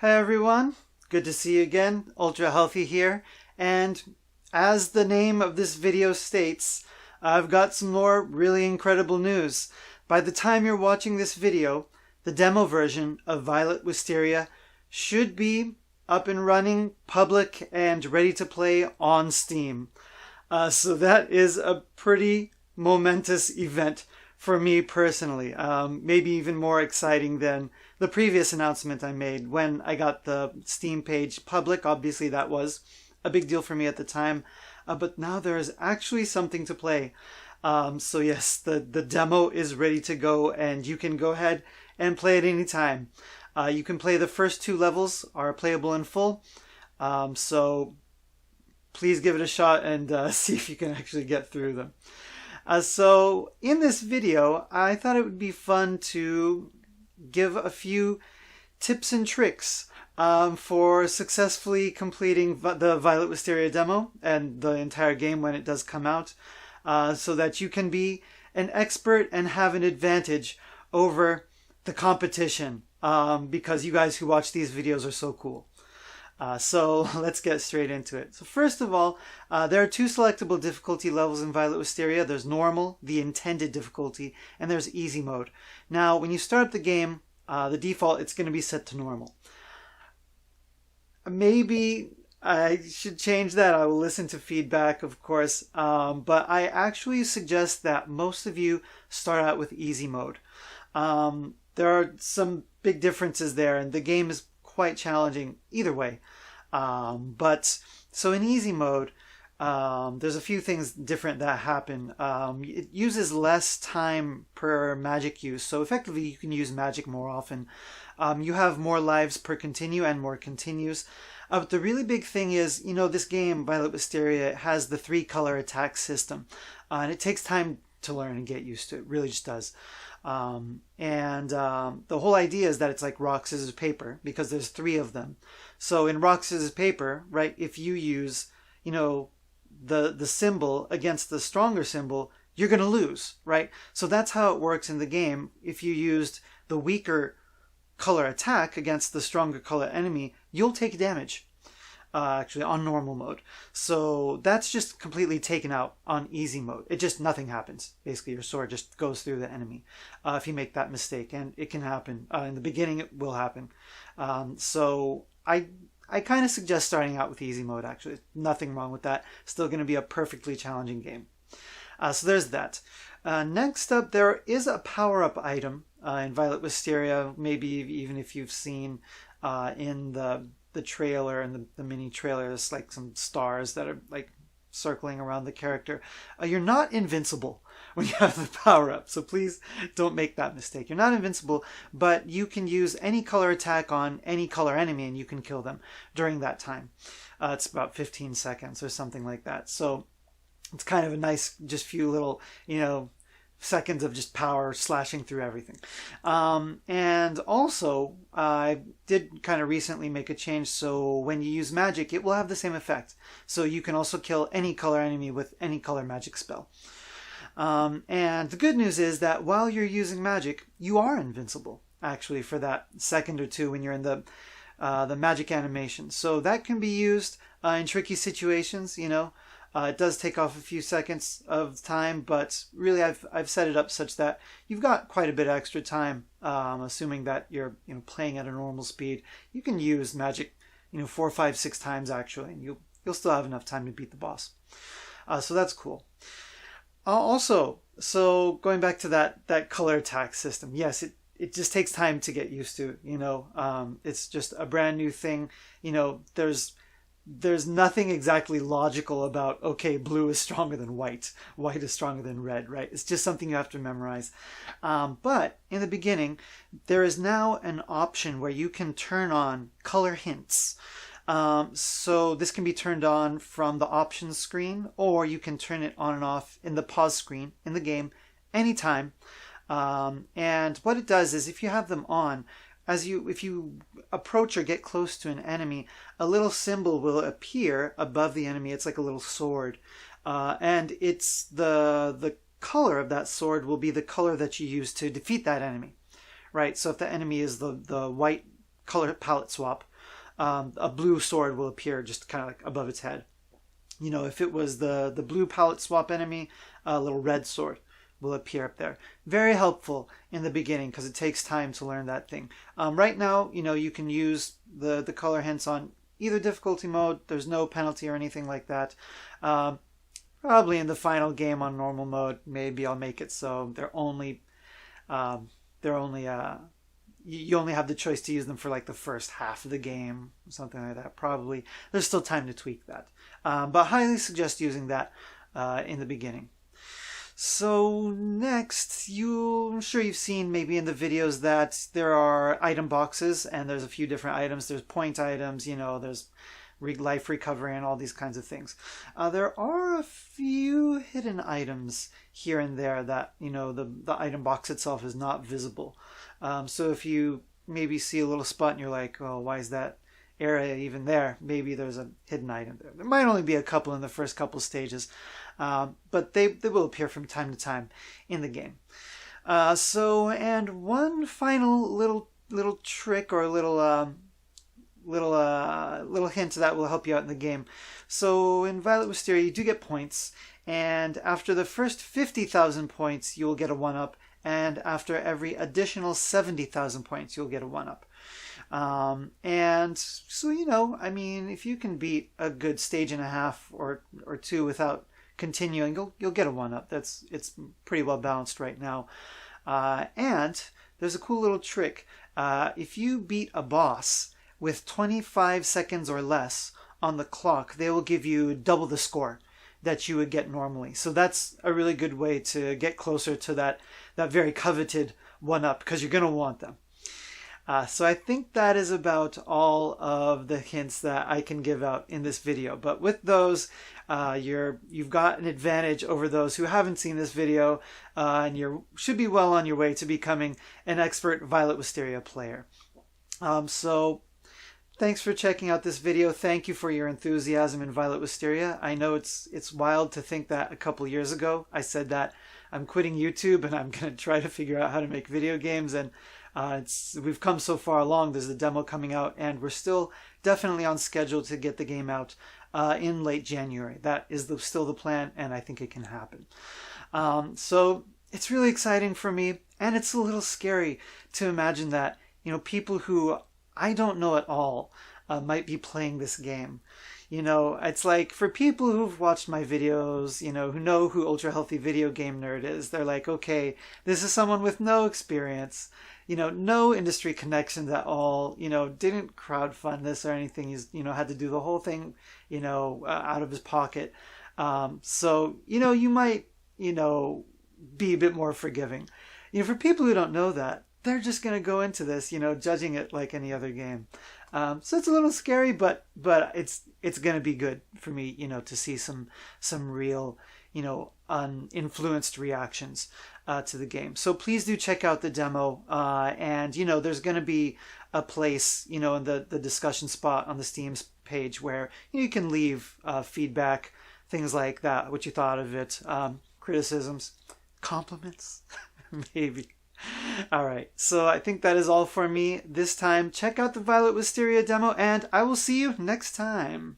Hey everyone, good to see you again. Ultra Healthy here, and as the name of this video states, I've got some more really incredible news. By the time you're watching this video, the demo version of Violet Wisteria should be up and running, public, and ready to play on Steam. So that is a pretty momentous event for me personally. Maybe even more exciting than the previous announcement I made when I got the Steam page public. Obviously that was a big deal for me at the time, but now there is actually something to play. So yes, the demo is ready to go, and you can go ahead and play it anytime. You can play the first 2 levels, are playable in full, so please give it a shot and see if you can actually get through them. So in this video, I thought it would be fun to give a few tips and tricks for successfully completing the Violet Wisteria demo and the entire game when it does come out, so that you can be an expert and have an advantage over the competition, because you guys who watch these videos are so cool. So let's get straight into it. So first of all, there are 2 selectable difficulty levels in Violet Wisteria. There's normal, the intended difficulty, and there's easy mode. Now, when you start up the game, the default, it's going to be set to normal. Maybe I should change that. I will listen to feedback, of course, but I actually suggest that most of you start out with easy mode. There are some big differences there, and the game is quite challenging either way. But so in easy mode, there's a few things different that happen. It uses less time per magic use, so effectively you can use magic more often. You have more lives per continue and more continues. But the really big thing is, this game, Violet Wisteria, has the 3-color attack system, and it takes time to learn and get used to. It really just does. The whole idea is that it's like rock, scissors, paper, because there's 3 of them. So in rock, scissors, paper, right, if you use, the symbol against the stronger symbol, you're going to lose, right? So that's how it works in the game. If you used the weaker color attack against the stronger color enemy, you'll take damage. Actually on normal mode. So that's just completely taken out on easy mode. Nothing happens. Basically your sword just goes through the enemy if you make that mistake, and it can happen. In the beginning it will happen. So I kind of suggest starting out with easy mode, actually. Nothing wrong with that. Still going to be a perfectly challenging game. So there's that. Next up, there is a power-up item in Violet Wisteria, maybe even if you've seen in the trailer and the mini trailer, there's like some stars that are like circling around the character. You're not invincible when you have the power up, so please don't make that mistake. You're not invincible, but you can use any color attack on any color enemy and you can kill them during that time. It's about 15 seconds or something like that. So it's kind of a nice, just few little, seconds of just power slashing through everything. And also, I did kind of recently make a change, so when you use magic, it will have the same effect. So you can also kill any color enemy with any color magic spell. And the good news is that while you're using magic, you are invincible, actually, for that second or 2 when you're in the magic animation. So that can be used in tricky situations, It does take off a few seconds of time, but really I've set it up such that you've got quite a bit of extra time, assuming that you're playing at a normal speed. You can use magic 4, 5, 6 times actually, and you'll still have enough time to beat the boss. So that's cool. Also, so going back to that color attack system, yes, it just takes time to get used to. It's just a brand new thing. There's nothing exactly logical about, okay, blue is stronger than white is stronger than red, right? It's just something you have to memorize. But in the beginning, there is now an option where you can turn on color hints. So this can be turned on from the options screen, or you can turn it on and off in the pause screen in the game anytime. And what it does is, if you have them on, if you approach or get close to an enemy, a little symbol will appear above the enemy. It's like a little sword, and it's the color of that sword will be the color that you use to defeat that enemy, right? So if the enemy is the white color palette swap, a blue sword will appear just kind of like above its head. You know, if it was the blue palette swap enemy, a little red sword will appear up there. Very helpful in the beginning because it takes time to learn that thing. Right now, you know, you can use the color hints on either difficulty mode. There's no penalty or anything like that. Probably in the final game on normal mode, maybe I'll make it so you only have the choice to use them for like the first half of the game, something like that. Probably there's still time to tweak that, but highly suggest using that in the beginning. So next, I'm sure you've seen maybe in the videos that there are item boxes, and there's a few different items. There's point items, you know, there's life recovery and all these kinds of things. There are a few hidden items here and there that, you know, the item box itself is not visible. So if you maybe see a little spot and you're like, oh, why is that area even there? Maybe there's a hidden item there. There might only be a couple in the first couple stages, but they will appear from time to time in the game. And one final little trick or little hint that will help you out in the game. So in Violet Wisteria, you do get points, and after the first 50,000 points, you will get a 1-up, and after every additional 70,000 points, you'll get a 1-up. And so, you know, I mean, if you can beat a good stage and a half or two without continuing, you'll get a 1-up. It's pretty well balanced right now. And there's a cool little trick. If you beat a boss with 25 seconds or less on the clock, they will give you double the score that you would get normally. So that's a really good way to get closer to that very coveted 1-up, because you're going to want them. So I think that is about all of the hints that I can give out in this video. But with those, you've got an advantage over those who haven't seen this video, and you should be well on your way to becoming an expert Violet Wisteria player. So thanks for checking out this video. Thank you for your enthusiasm in Violet Wisteria. I know it's wild to think that a couple years ago I said that I'm quitting YouTube and I'm going to try to figure out how to make video games, and we've come so far along. There's a demo coming out, and we're still definitely on schedule to get the game out in late January. That is still the plan, and I think it can happen. So it's really exciting for me, and it's a little scary to imagine that, you know, people who I don't know at all might be playing this game. You know, it's like for people who've watched my videos, you know who Ultra Healthy Video Game Nerd is, they're like, okay, this is someone with no experience, you know, no industry connections at all, you know, didn't crowdfund this or anything. He's, you know, had to do the whole thing, you know, out of his pocket. So, you know, you might, you know, be a bit more forgiving. You know, for people who don't know that, they're just going to go into this, you know, judging it like any other game. So it's a little scary, but it's going to be good for me, you know, to see some real, you know, uninfluenced reactions to the game. So please do check out the demo, and, you know, there's going to be a place, you know, in the discussion spot on the Steam's page where you can leave feedback, things like that, what you thought of it, criticisms, compliments, maybe. All right, so I think that is all for me this time. Check out the Violet Wisteria demo, and I will see you next time.